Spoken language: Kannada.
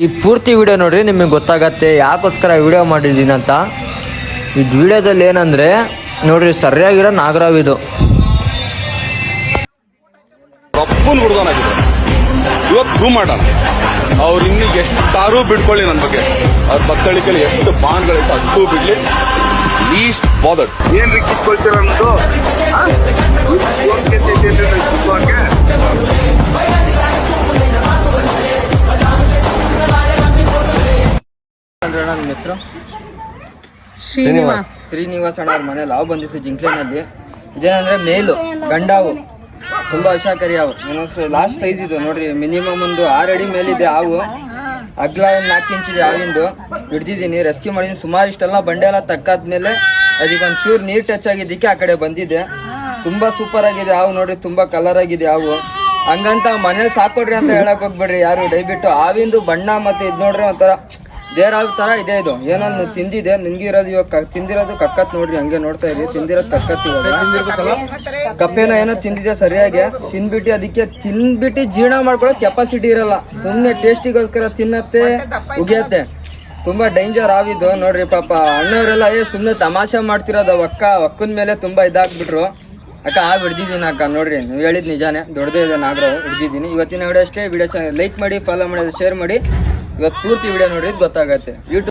ಈ ಪೂರ್ತಿ ವಿಡಿಯೋ ನೋಡ್ರಿ ನಿಮಗೆ ಗೊತ್ತಾಗತ್ತೆ ಯಾಕೋಸ್ಕರ ವಿಡಿಯೋ ಮಾಡಿದ್ದೀನಿ ಅಂತ. ಇದು ವಿಡಿಯೋದಲ್ಲಿ ಏನಂದ್ರೆ ನೋಡ್ರಿ ಸರಿಯಾಗಿರೋ ನಾಗರಾವ್ ಇದು ರಪ್ಪನ್ ಹುಡುಗನಾಗಿದ್ರು. ಇವತ್ತು ಪ್ರೂವ್ ಮಾಡೋಣ. ಅವ್ರು ಇನ್ನು ಎಷ್ಟಾರು ಬಿಡ್ಕೊಳ್ಳಿ ನನ್ನ ಬಗ್ಗೆ, ಅವ್ರ ಭಕ್ತಳಿಕೆಯಲ್ಲಿ ಎಷ್ಟು ಬಾನ್ಗಳಿತ್ತು ಅಷ್ಟು ಬಿಡ್ಲಿ. ಲೀಸ್ಟ್ ಬಾದರ್ಡ್ ಏನ್ ಕಿತ್ಕೊಳ್ತೀರ ಅನ್ನೋದು ಅಂದ್ರೆ ನನ್ನ ಹೆಸರು ಶ್ರೀನಿವಾಸ್ ಅಣ್ಣ. ಅವ್ರ ಮನೇಲಿ ಹಾವು ಬಂದಿತ್ತು ಜಿಂಕ್ಲೆನಲ್ಲಿ. ಇದೇನಂದ್ರೆ ಮೇಲು ಗಂಡಾವು, ತುಂಬಾ ವಿಷಾಕಾರಿ ಹಾವು. ಲಾಸ್ಟ್ ಸೈಜ್ ಇದು ನೋಡ್ರಿ, ಮಿನಿಮಮ್ ಒಂದು 6 ಅಡಿ ಮೇಲಿದೆ ಹಾವು. ಅಗ್ಲ 4 ಇಂಚ್ ಇದೆ ಹಾವಿಂದು. ಹಿಡ್ದಿದ್ದೀನಿ, ರೆಸ್ಕ್ಯೂ ಮಾಡಿದೀನಿ. ಸುಮಾರು ಇಷ್ಟೆಲ್ಲ ಬಂಡೆ ಎಲ್ಲ ತಕ್ಕಾದ್ಮೇಲೆ ಅದಕ್ಕೆ ಒಂಚೂರು ನೀರ್ ಟಚ್ ಆಗಿದ್ದಕ್ಕೆ ಆ ಕಡೆ ಬಂದಿದೆ. ತುಂಬಾ ಸೂಪರ್ ಆಗಿದೆ ಹಾವು ನೋಡ್ರಿ, ತುಂಬಾ ಕಲರ್ ಆಗಿದೆ ಹಾವು. ಹಂಗಂತ ಮನೇಲಿ ಸಾಕೊಡ್ರಿ ಅಂತ ಹೇಳಕ್ ಹೋಗ್ಬೇಡ್ರಿ ಯಾರು, ದಯವಿಟ್ಟು. ಹಾವಿಂದು ಬಣ್ಣ ಮತ್ತೆ ಇದ್ ನೋಡ್ರಿ ಒಂಥರ ದೇರ್ ಹಾವು ತರ ಇದೆ. ಇದು ಏನೋ ತಿಂದಿದೆ, ನುಂಗಿರೋದು. ಇವಾಗ ತಿಂದಿರೋದು ಕಕ್ಕತ್ ನೋಡ್ರಿ, ಹಂಗೆ ನೋಡ್ತಾ ಇದ್ರಿ. ತಿಂದಿರೋದು ಕಕ್ಕತ್. ಇವಾಗ ಕಪ್ಪೆನ ಏನೋ ತಿಂದಿದೆ ಸರಿಯಾಗಿ. ತಿಂದ್ಬಿಟ್ಟು ಅದಕ್ಕೆ ತಿಂದ್ಬಿಟ್ಟು ಜೀರ್ಣ ಮಾಡ್ಕೊಳ್ಳೋ ಕೆಪಾಸಿಟಿ ಇರಲ್ಲ. ಸುಮ್ನೆ ಟೇಸ್ಟಿಗೋಸ್ಕರ ತಿನ್ನತ್ತೆ, ಉಗಿಯತ್ತೆ. ತುಂಬಾ ಡೇಂಜರ್ ಹಾವಿದು ನೋಡ್ರಿ. ಪಾಪ ಅಣ್ಣವರೆಲ್ಲ ಸುಮ್ನೆ ತಮಾಷೆ ಮಾಡ್ತಿರೋದು. ಒಕ್ಕನ ಮೇಲೆ ತುಂಬಾ ಇದಾಗ್ಬಿಟ್ರು. ಅಕ್ಕ ಹಾವು ಹಿಡ್ದಿದ್ದೀನಿ ಅಕ್ಕ ನೋಡ್ರಿ, ನೀವು ಹೇಳಿದ್ ನಿಜಾನೇ, ದೊಡ್ಡದೇ ಇದೆ ನಾಗರಾವು. ಹಿಡ್ದಿದ್ದೀನಿ. ಇವತ್ತಿನ ವಿಡಿಯೋ ಅಷ್ಟೇ. ವಿಡಿಯೋ ಲೈಕ್ ಮಾಡಿ, ಫಾಲೋ ಮಾಡಿ, ಶೇರ್ ಮಾಡಿ. ಇವತ್ತು ಪೂರ್ತಿ ವಿಡಿಯೋ ನೋಡಿದ್ ಗೊತ್ತಾಗತ್ತೆ. ಯೂಟ್ಯೂಬ್